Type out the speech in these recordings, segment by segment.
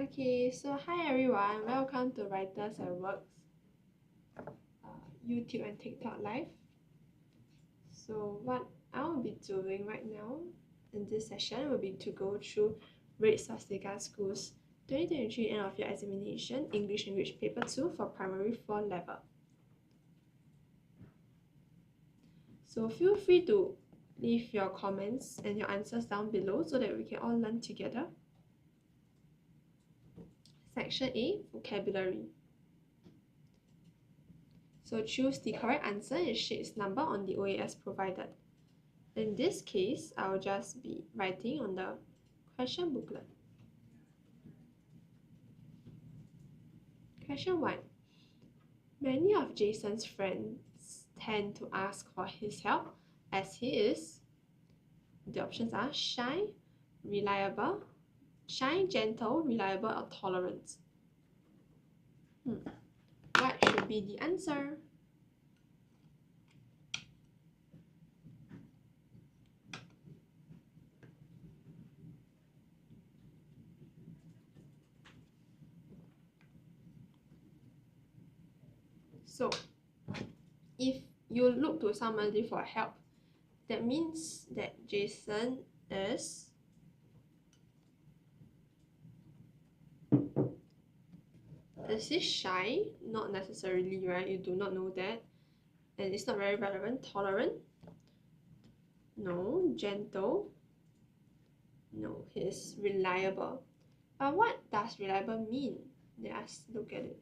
Okay, so hi everyone, welcome to Writers and Works YouTube and TikTok Live. So what I will be doing right now in this session will be to go through Red Swastika School's 2023 end of year examination English Language Paper 2 for Primary 4 level. So feel free to leave your comments and your answers down below so that we can all learn together. Section A, Vocabulary. So choose the correct answer and shades number on the OAS provided. In this case, I'll just be writing on the question booklet. Question 1. Many of Jason's friends tend to ask for his help as he is, the options are shy, gentle, reliable, or tolerant. What should be the answer? So, if you look to somebody for help, that means that Jason is he shy? Not necessarily, right? You do not know that. And it's not very relevant. Tolerant? No. Gentle? No. He's reliable. But what does reliable mean? Let us look at it.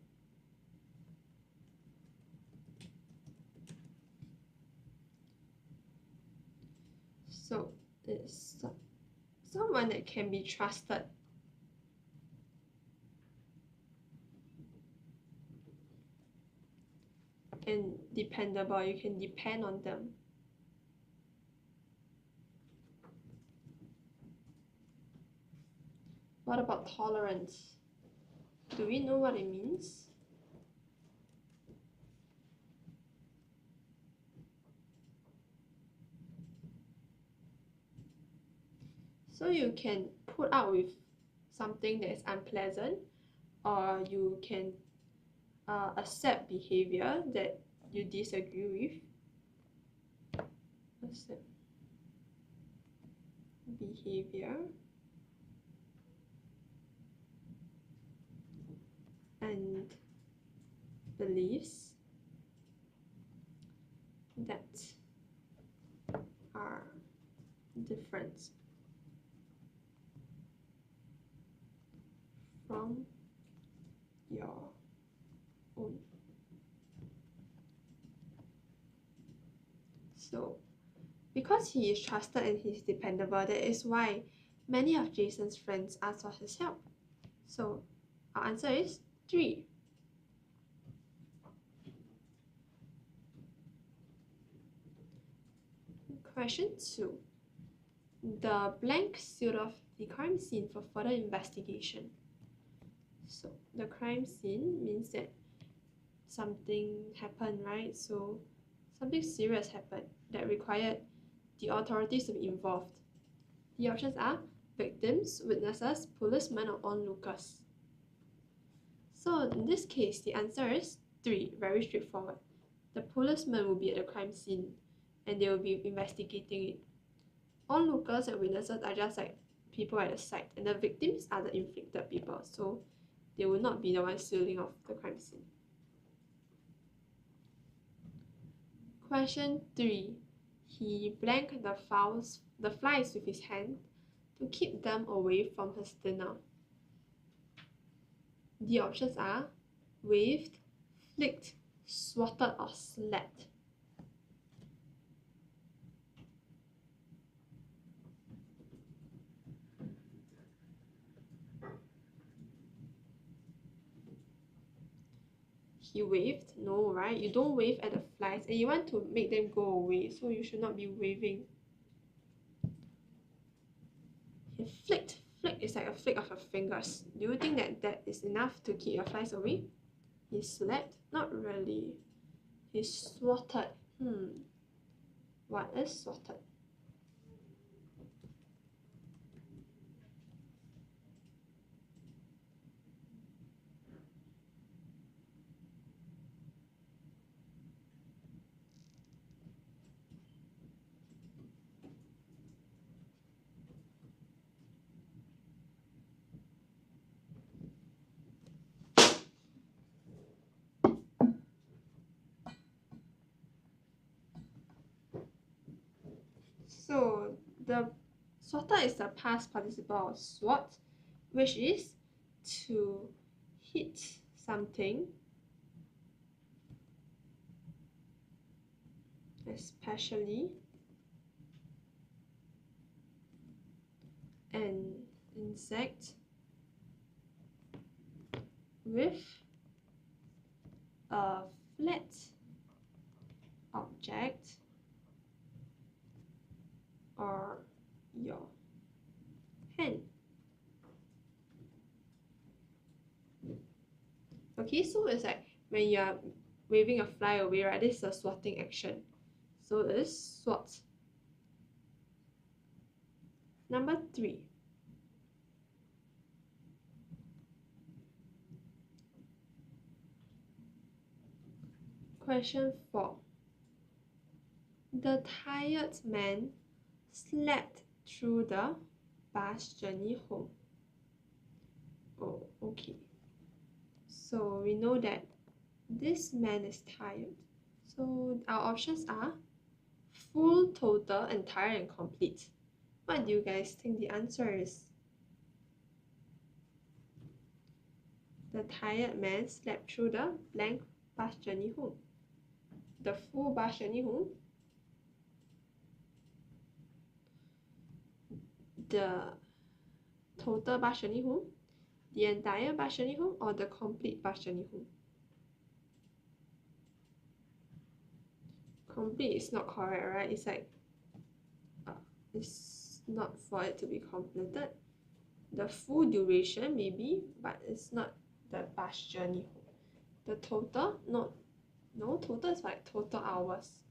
So, it's someone that can be trusted. And dependable, you can depend on them. What about tolerance? Do we know what it means? So you can put up with something that is unpleasant, or you can accept behavior that you disagree with. Accept behavior and beliefs that are different from your own. So, because he is trusted and he is dependable, that is why many of Jason's friends ask for his help. So, our answer is 3. Question 2. The blank sealed off the crime scene for further investigation. So, the crime scene means that something happened, right? So, something serious happened that required the authorities to be involved. The options are victims, witnesses, policemen, or onlookers. So in this case, the answer is 3, very straightforward. The policemen will be at the crime scene and they will be investigating it. Onlookers and witnesses are just like people at the site, and the victims are the inflicted people, so they will not be the ones sealing off the crime scene. Question 3. He blanked the flies with his hand to keep them away from his dinner. The options are waved, flicked, swatted, or slapped. He waved? No, right? You don't wave at the flies and you want to make them go away, so you should not be waving. He flicked. Flick is like a flick of your fingers. Do you think that that is enough to keep your flies away? He slapped? Not really. He swatted. What is swatted? So the swatted is the past participle of swat, which is to hit something, especially an insect with a flat object or your hand. Okay, so it's like when you are waving a fly away, right? This is a swatting action. So it is swat. Number 3. Question 4. The tired man slept through the bus journey home. Oh, okay. So we know that this man is tired. So our options are full, total, entire, and complete. What do you guys think the answer is? The tired man slept through the blank bus journey home. The full bus journey home. The total bus journey home. The entire bus journey home, or the complete bus journey home? Complete is not correct, right? It's like it's not for it to be completed. The full duration maybe, but it's not the bus journey home. The total, no, total is like total hours.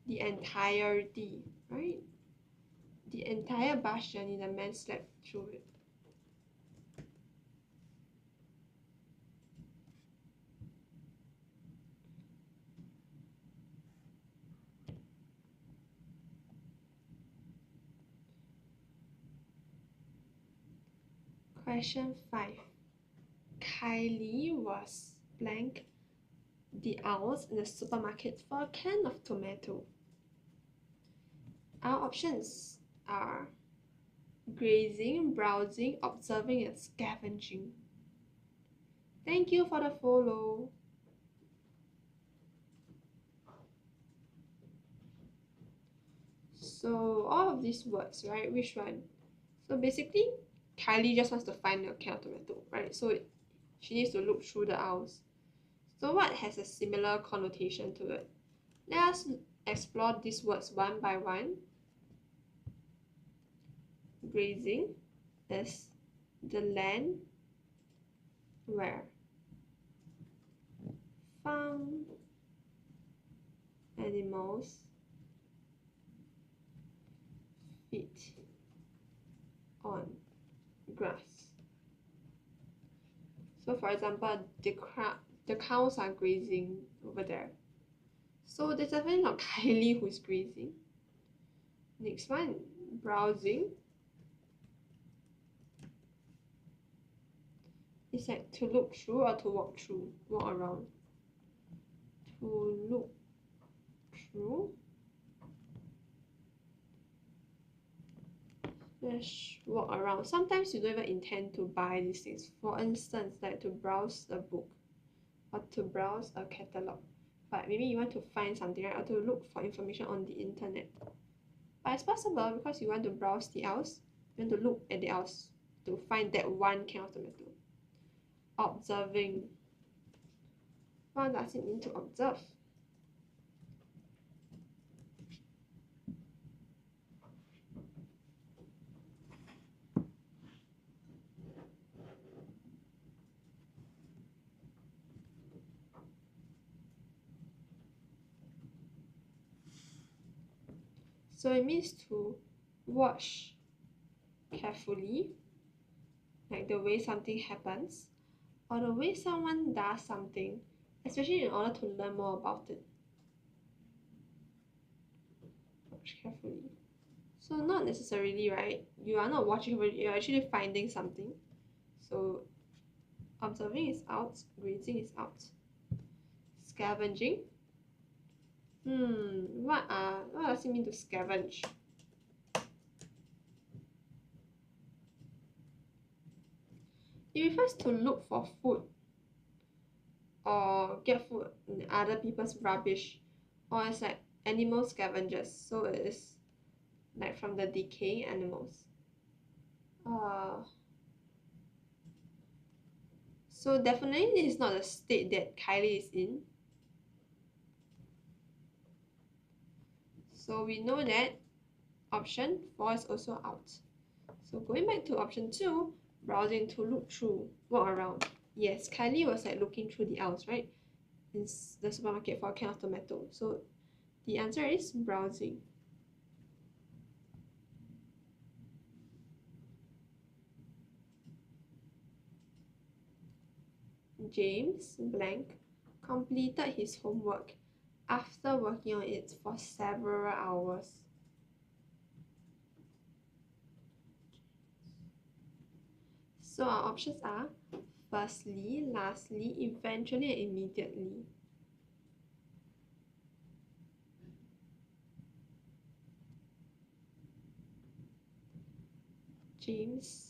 The entirety, right? The entire bus journey, the man slept through it. Question 5. Kylie was blank the aisles in the supermarket for a can of tomato. Our options are grazing, browsing, observing, and scavenging. Thank you for the follow. So all of these words, right? Which one? So basically, Kylie just wants to find a can of tomato, right? So she needs to look through the aisles. So what has a similar connotation to it? Let us explore these words one by one. Grazing is the land where farm animals feed on grass. So for example, the cows are grazing over there. So there's definitely not Kylie who's grazing. Next one, browsing. It's like to look through or to walk around. To look through. Let's walk around. Sometimes you don't even intend to buy these things. For instance, like to browse a book or to browse a catalog. But maybe you want to find something, right? Or to look for information on the internet. But it's possible because you want to browse the aisles, you want to look at the aisles to find that one can of tomato. Observing. What does it mean to observe? So it means to watch carefully, like the way something happens, or the way someone does something, especially in order to learn more about it. Watch carefully. So not necessarily, right? You are not watching, but you're actually finding something. So observing is out, grazing is out. Scavenging. What does it mean to scavenge? It refers to look for food or get food in other people's rubbish, or it's like animal scavengers, so it is like from the decaying animals. So definitely this is not the state that Kylie is in. So we know that option 4 is also out. So going back to option 2, browsing to look through, walk around. Yes, Kylie was like looking through the aisles, right? In the supermarket for a can of tomato. So the answer is browsing. James blank completed his homework after working on it for several hours. So our options are firstly, lastly, eventually, and immediately. James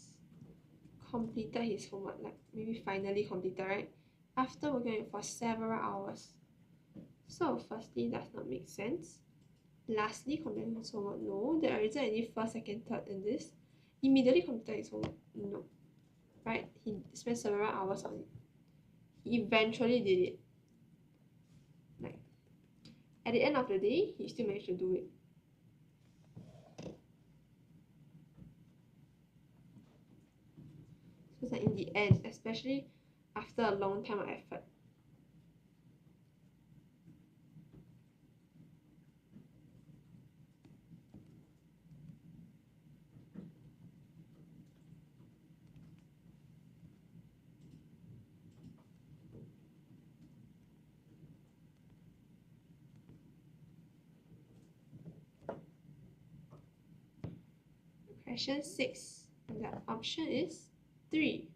completed his homework, like maybe finally completed, right? After working on it for several hours. So firstly does not make sense. Lastly, completed his homework, no. There isn't any first, second, third in this. Immediately completed his homework, no. Right? He spent several hours on it. He eventually did it. Like at the end of the day, he still managed to do it. So it's like in the end, especially after a long time of effort. Question 6. And the option is 3.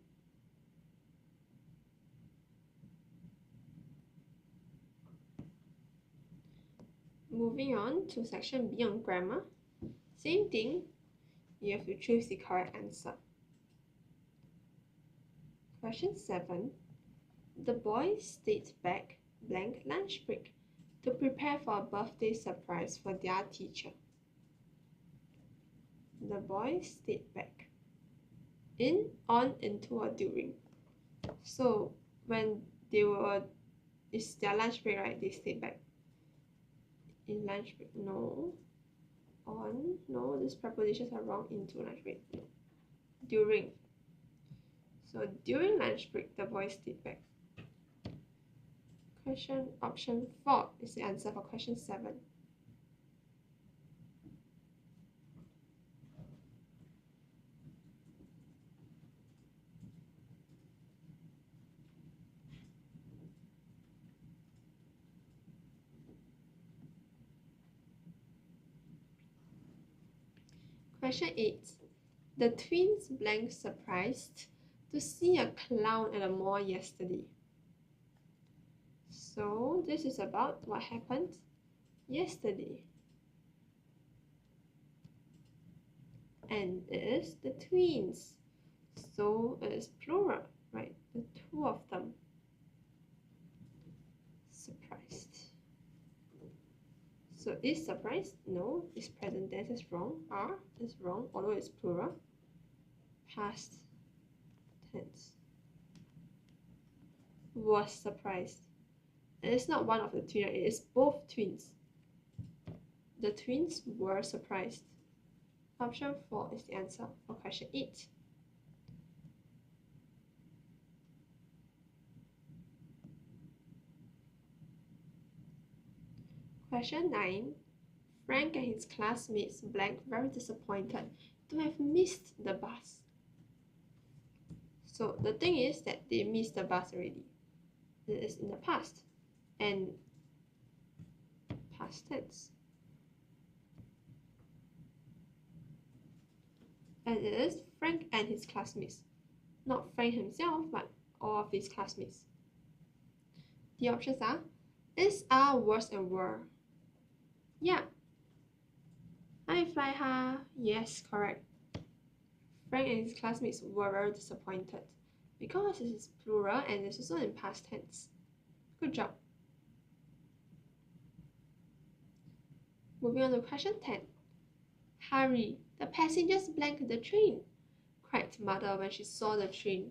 Moving on to section B on grammar. Same thing, you have to choose the correct answer. Question 7. The boys stayed back blank lunch break to prepare for a birthday surprise for their teacher. The boys stayed back. In, on, into, or during. So when they were, it's their lunch break, right? They stayed back. In lunch break, no. On, no, these prepositions are wrong. Into lunch break, no. During. So during lunch break, the boys stayed back. Option 4 is the answer for question 7. Question 8. The twins blank surprised to see a clown at the mall yesterday. So this is about what happened yesterday. And it is the twins. So it is plural, right? The two of them. Surprised. So is surprised? No. Is present tense is wrong. Are is wrong, although it's plural. Past tense. Was surprised. It is not one of the twins, it is both twins. The twins were surprised. Option 4 is the answer for question 8. Question 9. Frank and his classmates blank very disappointed to have missed the bus. So the thing is that they missed the bus already. It is in the past and past tense. And it is Frank and his classmates. Not Frank himself, but all of his classmates. The options are is, are, was, and were. Yeah. Hi, Fly Ha. Yes, correct. Frank and his classmates were very disappointed because it is plural and it's also in past tense. Good job. Moving on to question 10. Hurry, the passengers blanked the train, cried mother when she saw the train.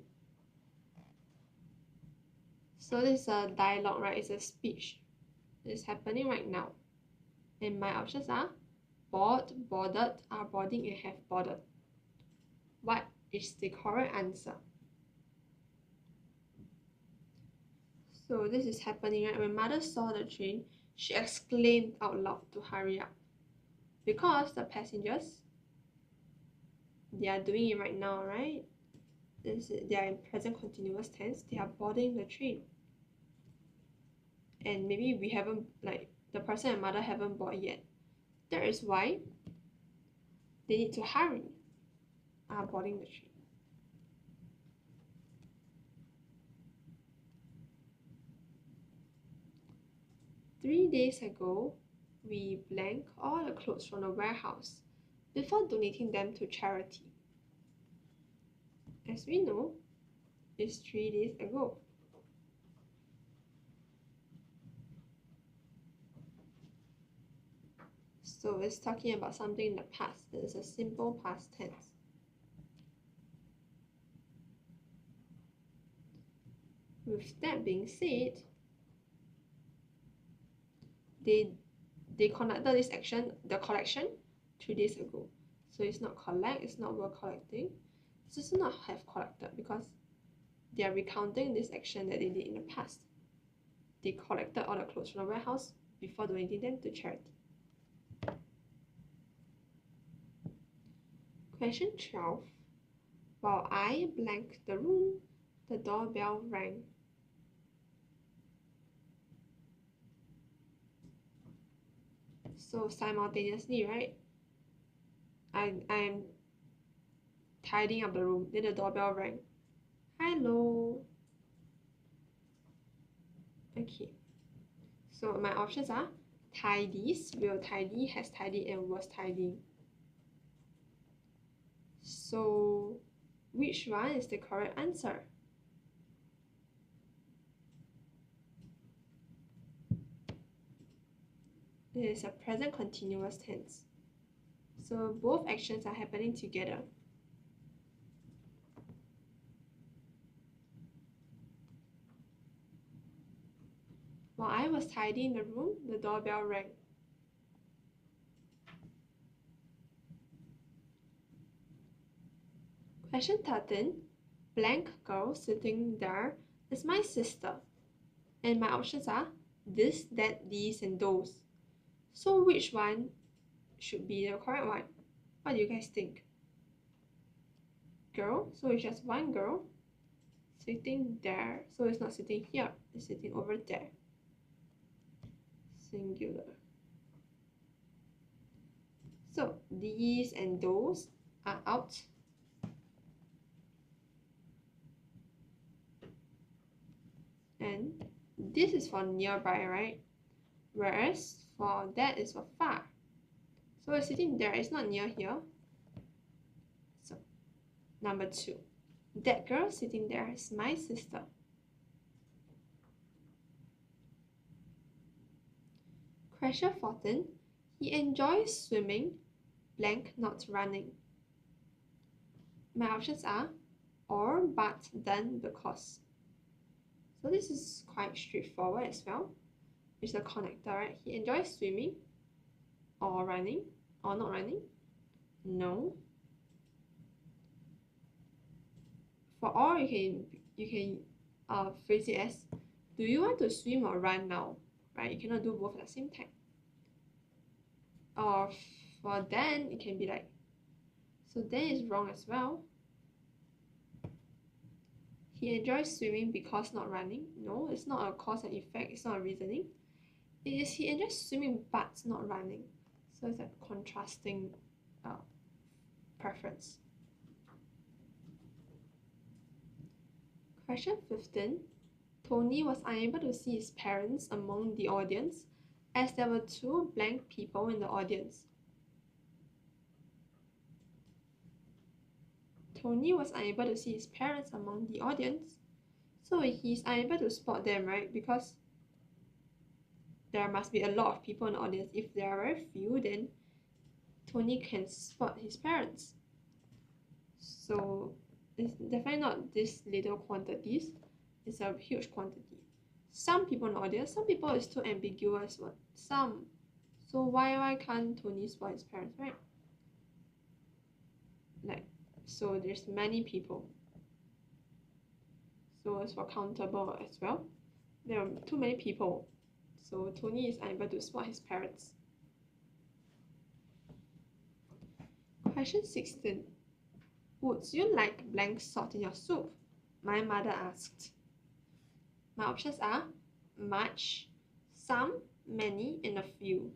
So this is a dialogue, right? It's a speech. It's happening right now. And my options are board, boarded, are boarding, and have boarded. What is the correct answer? So this is happening, right? When mother saw the train, she exclaimed out loud to hurry up. Because the passengers, they are doing it right now, right? They are in present continuous tense. They are boarding the train. And maybe we haven't, like, the person and mother haven't boarded yet. That is why they need to hurry, are boarding the train. "3 days ago, we blank all the clothes from the warehouse before donating them to charity." As we know, it's 3 days ago. So it's talking about something in the past. It is a simple past tense. With that being said, they conducted this action, the collection, 3 days ago. So it's not collect, it's not were collecting. It's also not have collected because they are recounting this action that they did in the past. They collected all the clothes from the warehouse before donating them to charity. Question 12. While I blank the room, the doorbell rang. So simultaneously, right? I'm tidying up the room, then the doorbell rang. Hello. Okay. So my options are tidies, will tidy, has tidied, and was tidying. So which one is the correct answer? It is a present continuous tense. So both actions are happening together. While I was tidying the room, the doorbell rang. Question 13. Blank girl sitting there is my sister. And my options are this, that, these, and those. So which one should be the correct one? What do you guys think? Girl, so it's just one girl sitting there. So it's not sitting here, it's sitting over there. Singular. So these and those are out. And this is for nearby, right? Whereas for that is for far. So it's sitting there, it's not near here. So number 2. That girl sitting there is my sister. Question 14. He enjoys swimming, blank, not running. My options are or, but, then, because. So this is quite straightforward as well. It's a connector, right? He enjoys swimming or running or not running. No. For or, you can phrase it as, do you want to swim or run now? Right? You cannot do both at the same time. Or for then, it can be like, so then is wrong as well. He enjoys swimming because not running. No, it's not a cause and effect. It's not a reasoning. It is he enjoys swimming but not running. So it's a contrasting preference. Question 15. Tony was unable to see his parents among the audience as there were 2 blank people in the audience. Tony was unable to see his parents among the audience. So he's unable to spot them, right? Because there must be a lot of people in the audience. If there are very few, then Tony can spot his parents. So it's definitely not this little quantities. It's a huge quantity. Some people in the audience, some people is too ambiguous. What? Some. So why can't Tony spot his parents, right? Like, so there's many people. So it's for countable as well. There are too many people. So Tony is unable to spot his parents. Question 16. Would you like blank salt in your soup? My mother asked. My options are much, some, many, and a few.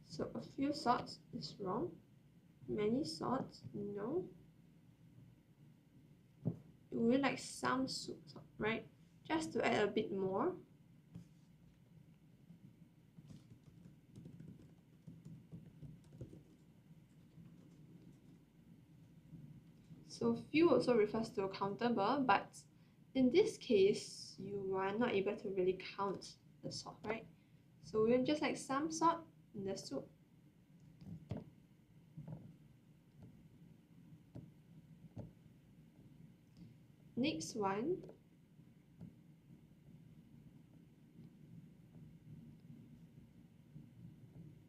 So a few salts is wrong. Many salts, no. We like some soup, right? Just to add a bit more. So few also refers to countable, but in this case, you are not able to really count the salt, right? So we'll just like some salt in the soup. Next one.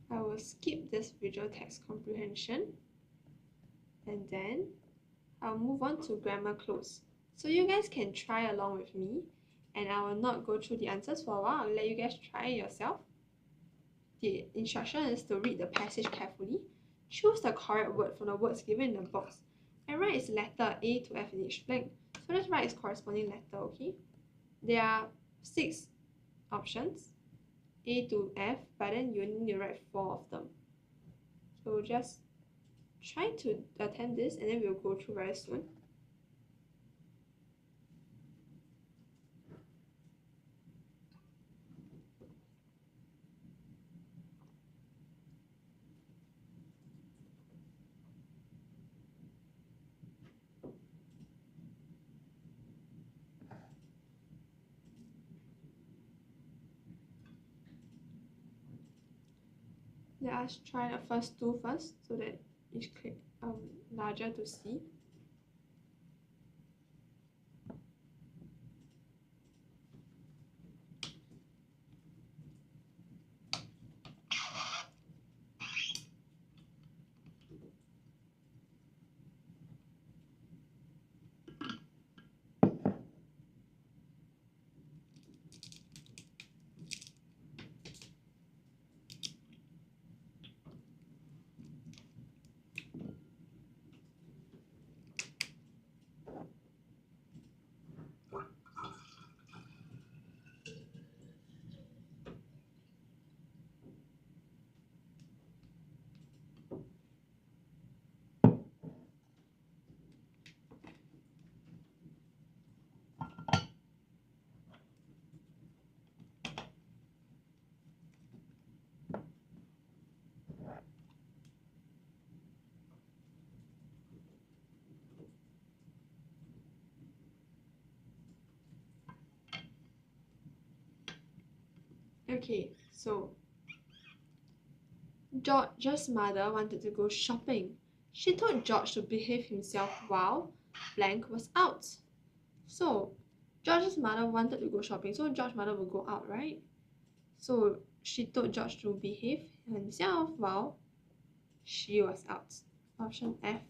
I will skip this visual text comprehension and then I'll move on to grammar clues. So you guys can try along with me and I will not go through the answers for a while. I'll let you guys try it yourself. The instruction is to read the passage carefully, choose the correct word from the words given in the box, and write its letter A to F in each blank. So let's write its corresponding letter, okay? There are 6 options, A to F, but then you need to write 4 of them. So just try to attempt this and then we'll go through very soon. Let us try the first 2 first so that it's larger to see. Okay, so George's mother wanted to go shopping. She told George to behave himself while blank was out. So George's mother wanted to go shopping, so George's mother will go out, right? So she told George to behave himself while she was out. Option F.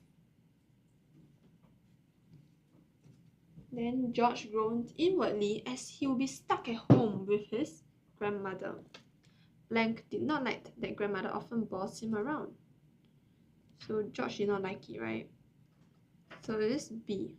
Then George groaned inwardly as he would be stuck at home with his grandmother. Blank did not like that grandmother often bossed him around. So George did not like it, right? So it is B.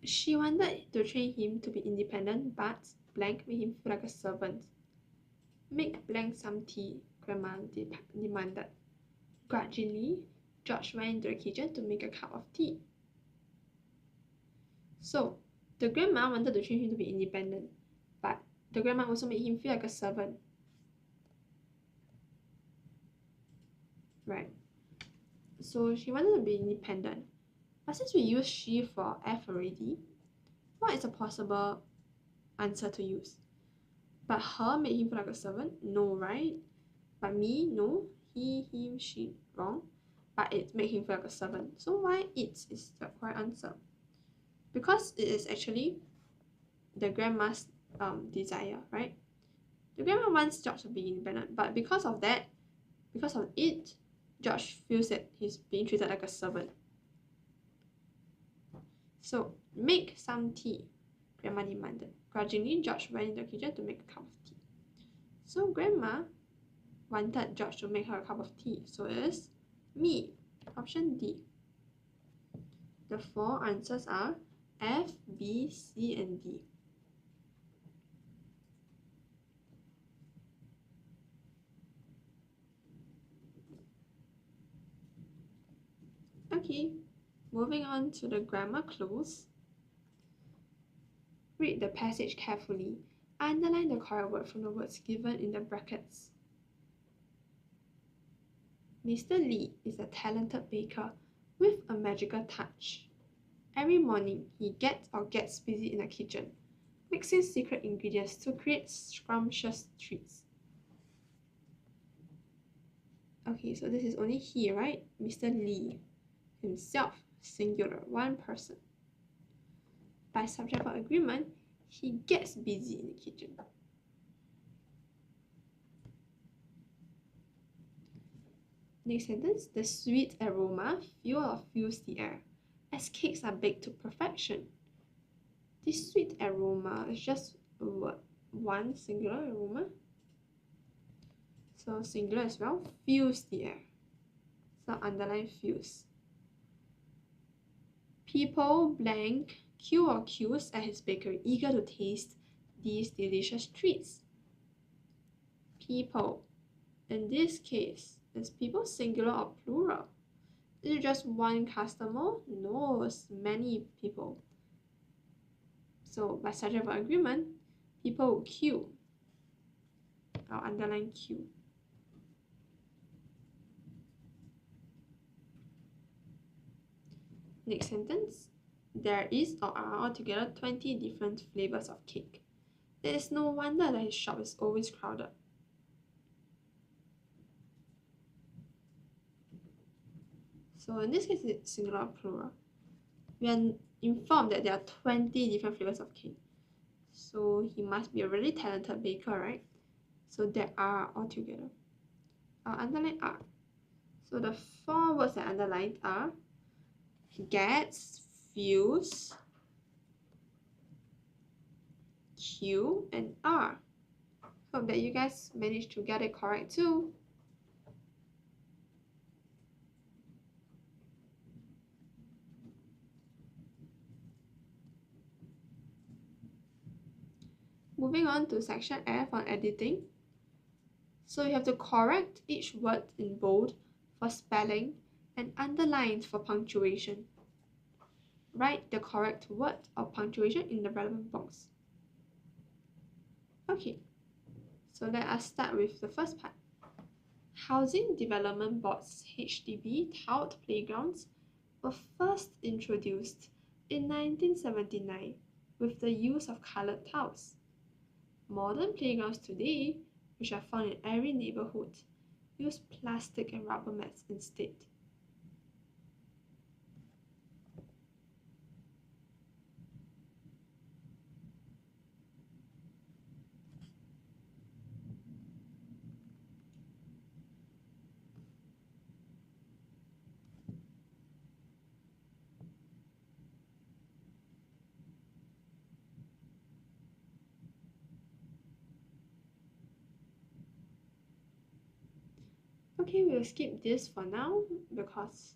She wanted to train him to be independent, but blank made him feel like a servant. Make blank some tea, Grandma demanded. Grudgingly, George went into the kitchen to make a cup of tea. So, the grandma wanted to train him to be independent, but the grandma also made him feel like a servant. Right. So she wanted to be independent. But since we use she for F already, what is a possible answer to use? But her made him feel like a servant? No, right? But me? No. He, him, she? Wrong. But it made him feel like a servant. So why it is the correct answer? Because it is actually the grandma's desire, right? The grandma wants George to be independent, but because of it, George feels that he's being treated like a servant. So, make some tea, Grandma demanded. Grudgingly, George went into the kitchen to make a cup of tea. So, Grandma wanted George to make her a cup of tea, so it is me, option D. The four answers are F, B, C, and D. Okay, moving on to the grammar clues. Read the passage carefully. Underline the correct word from the words given in the brackets. Mr. Lee is a talented baker with a magical touch. Every morning, he gets busy in the kitchen, mixing secret ingredients to create scrumptious treats. Okay, so this is only he, right? Mr. Lee himself, singular, one person. By subject verb agreement, he gets busy in the kitchen. Next sentence, the sweet aroma fills the air as cakes are baked to perfection. This sweet aroma is just one singular aroma. So singular as well, fills the air. So underline fills. People blank queue or queues at his bakery, eager to taste these delicious treats. People. In this case, is people singular or plural? Is it just one customer? No, it's many people. So by subject verb agreement, people will queue. I'll underline queue. Next sentence. There is or are altogether 20 different flavors of cake. It is no wonder that his shop is always crowded. So in this case, it's singular or plural. We are informed that there are 20 different flavors of cake. So he must be a really talented baker, right? So there are altogether. I'll underline are. So the four words that I underlined are gets, fills, queue, and are. Hope that you guys managed to get it correct too. Moving on to section F on editing. So you have to correct each word in bold for spelling and underline for punctuation. Write the correct word or punctuation in the relevant box. Okay, so let us start with the first part. Housing Development Board's HDB tiled playgrounds were first introduced in 1979 with the use of colored tiles. Modern playgrounds today, which are found in every neighborhood, use plastic and rubber mats instead. Okay, we'll skip this for now because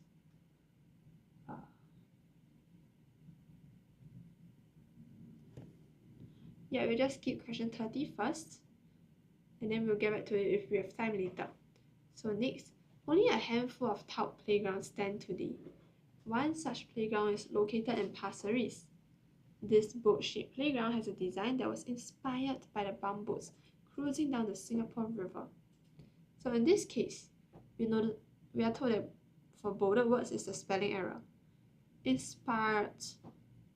Yeah, we'll just skip question 30 first, and then we'll get back to it if we have time later. So next, only a handful of tiled playgrounds stand today. One such playground is located in Pasir Ris. This boat-shaped playground has a design that was inspired by the bumboats cruising down the Singapore River. So in this case, we are told that for bolded words is a spelling error. Inspired.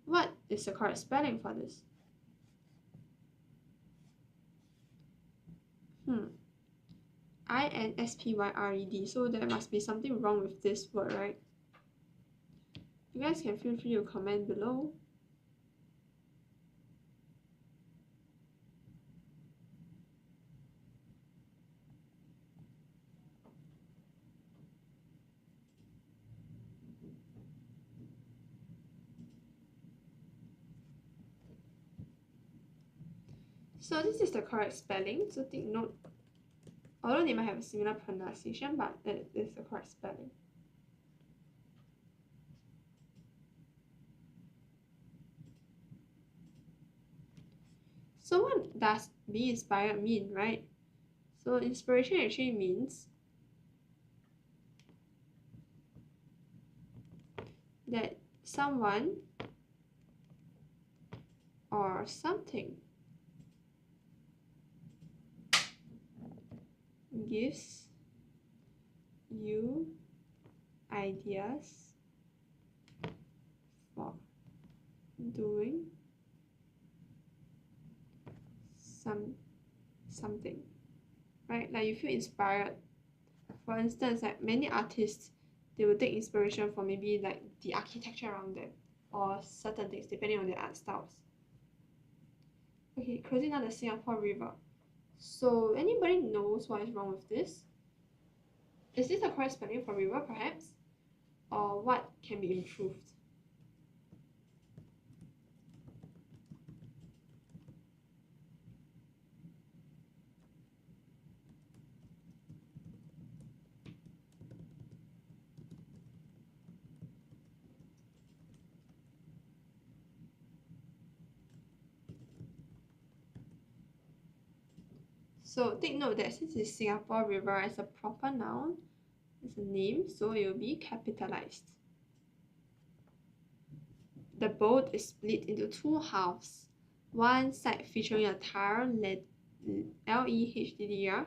What is the correct spelling for this? INSPYRED. So there must be something wrong with this word, right? You guys can feel free to comment below. So this is the correct spelling, so take note. Although they might have a similar pronunciation, but it is the correct spelling. So what does be inspired mean, right? So inspiration actually means that someone or something gives you ideas for doing something, right? Like you feel inspired. For instance, like many artists, they will take inspiration from maybe like the architecture around them or certain things depending on their art styles. Okay, closing down the Singapore River. So anybody knows what is wrong with this? Is this the correct spelling for river perhaps? Or what can be improved? So take note that since it's Singapore River as a proper noun, it's a name, so it will be capitalized. The boat is split into two halves. One side featuring a tar LEHDDR,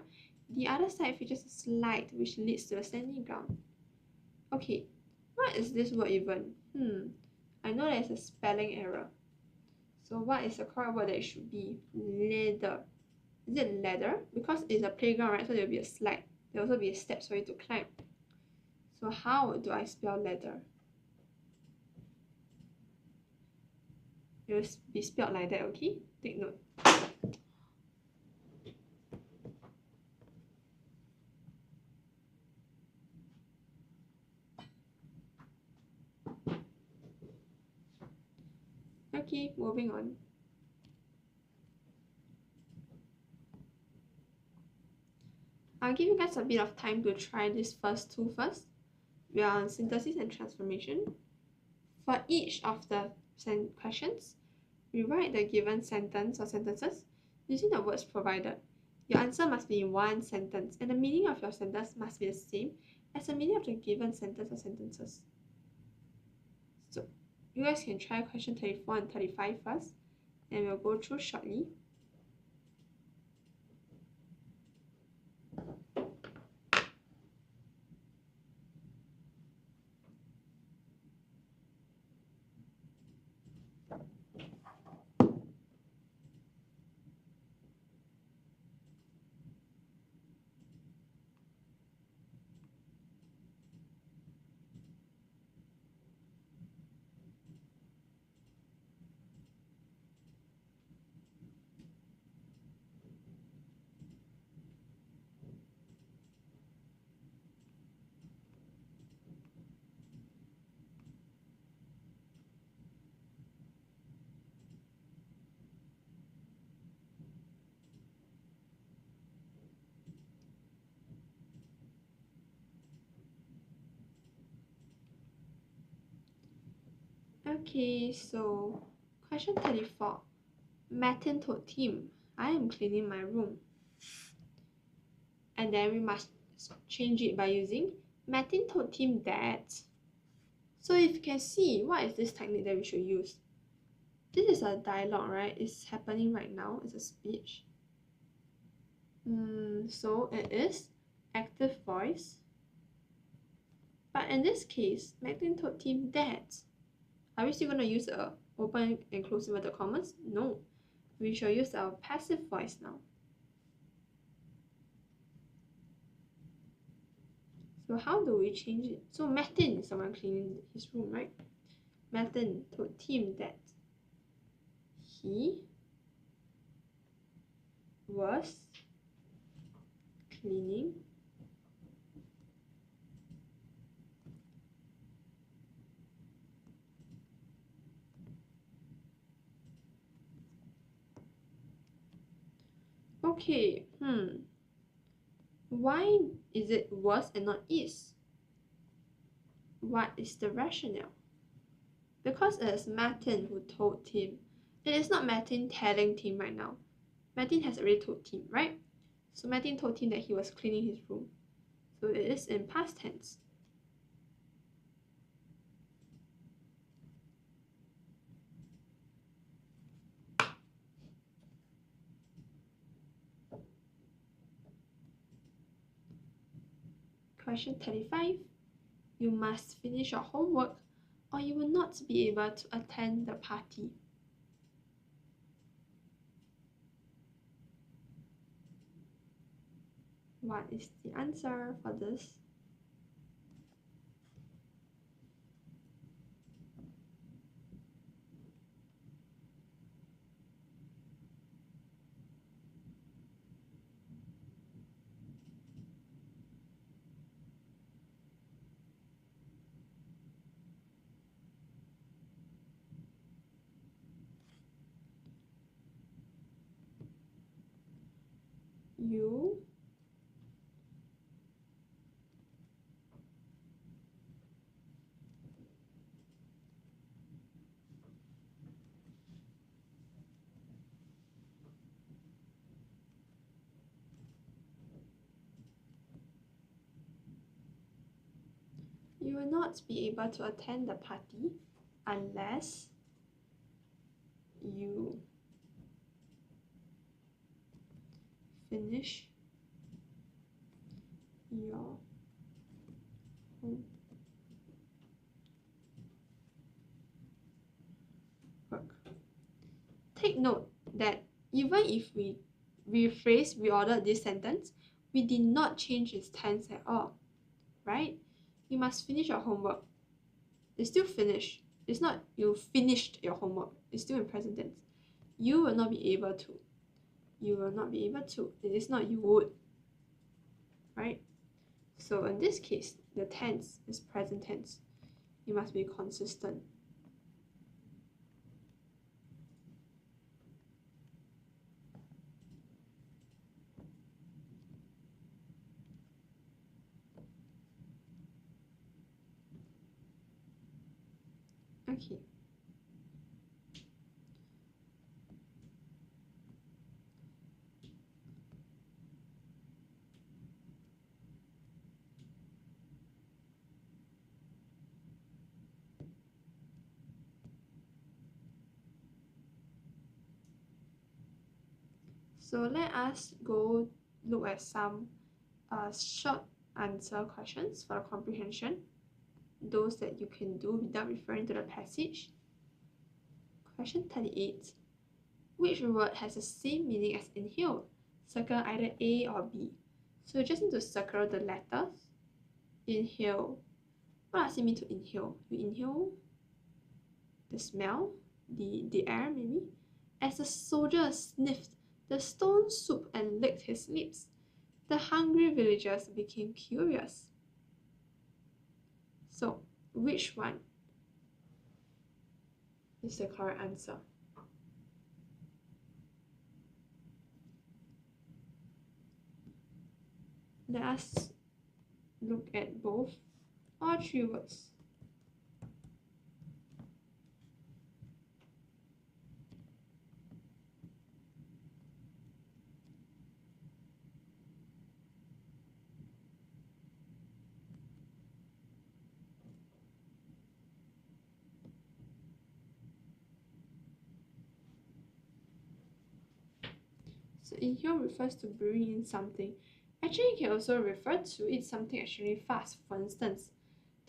the other side features a slide which leads to a sandy ground. Okay, what is this word even? I know there's a spelling error. So what is the correct word that it should be? Ladder. Is it ladder? Because it's a playground, right? So there will be a slide. There will also be a step for you to climb. So how do I spell ladder? It will be spelled like that, okay? Take note. Okay, moving on. I'll give you guys a bit of time to try this first two first. We are on synthesis and transformation. For each of the questions, we write the given sentence or sentences using the words provided. Your answer must be in one sentence, and the meaning of your sentence must be the same as the meaning of the given sentence or sentences. So, you guys can try question 34 and 35 first, and we'll go through shortly. Okay, so question 34. Martin told Tim, I am cleaning my room. And then we must change it by using Martin told Tim that. So if you can see, what is this technique that we should use? This is a dialogue, right? It's happening right now. It's a speech. So it is active voice. But in this case, Martin told Tim that. Are we still going to use a open and close inverted commas? No. We shall use our passive voice now. So how do we change it? So Martin is someone cleaning his room, right? Martin told Tim that he was cleaning Okay, why is it was and not is? What is the rationale? Because it is Martin who told Tim. It is not Martin telling Tim right now. Martin has already told Tim, right? So Martin told Tim that he was cleaning his room. So it is in past tense. Question 35. You must finish your homework or you will not be able to attend the party. What is the answer for this? You will not be able to attend the party unless you finish your homework. Take note that even if we reordered this sentence, we did not change its tense at all, right? You must finish your homework. It's still finished. It's not you finished your homework. It's still in present tense. You will not be able to. You will not be able to. It is not you would, right? So in this case, the tense is present tense. You must be consistent. Okay. So let us go look at some short answer questions for comprehension. Those that you can do without referring to the passage. Question 38. Which word has the same meaning as inhale? Circle either A or B. So you just need to circle the letters. Inhale. What does it mean to inhale? You inhale the smell, the air maybe. As the soldier sniffed the stone soup and licked his lips, the hungry villagers became curious. So, which one is the correct answer? Let us look at both or three words. So inhale refers to breathing in something. Actually, you can also refer to eat something actually fast. For instance,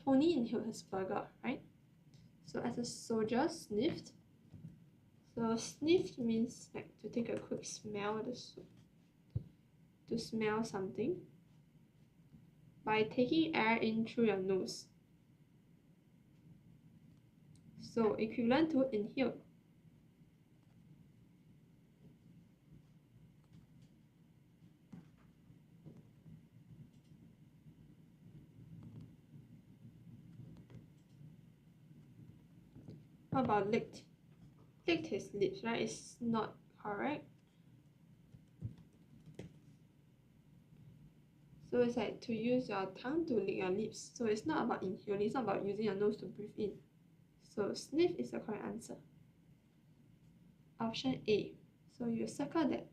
Tony inhaled his burger, right? So as a soldier sniffed. So sniffed means like to take a quick smell of the soup. To smell something by taking air in through your nose. So equivalent to inhale. What about licked? Licked his lips, right? It's not correct. So it's like to use your tongue to lick your lips. So it's not about inhaling, it's not about using your nose to breathe in. So sniff is the correct answer. Option A. So you circle that.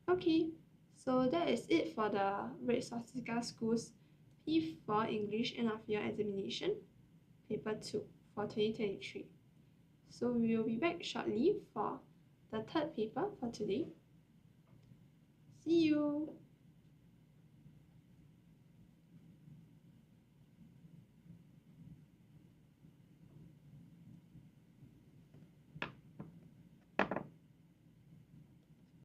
Okay, so that is it for the Red Swastika School's P4 English End of Year Examination, Paper 2 for 2023. So we will be back shortly for the third paper for today. See you!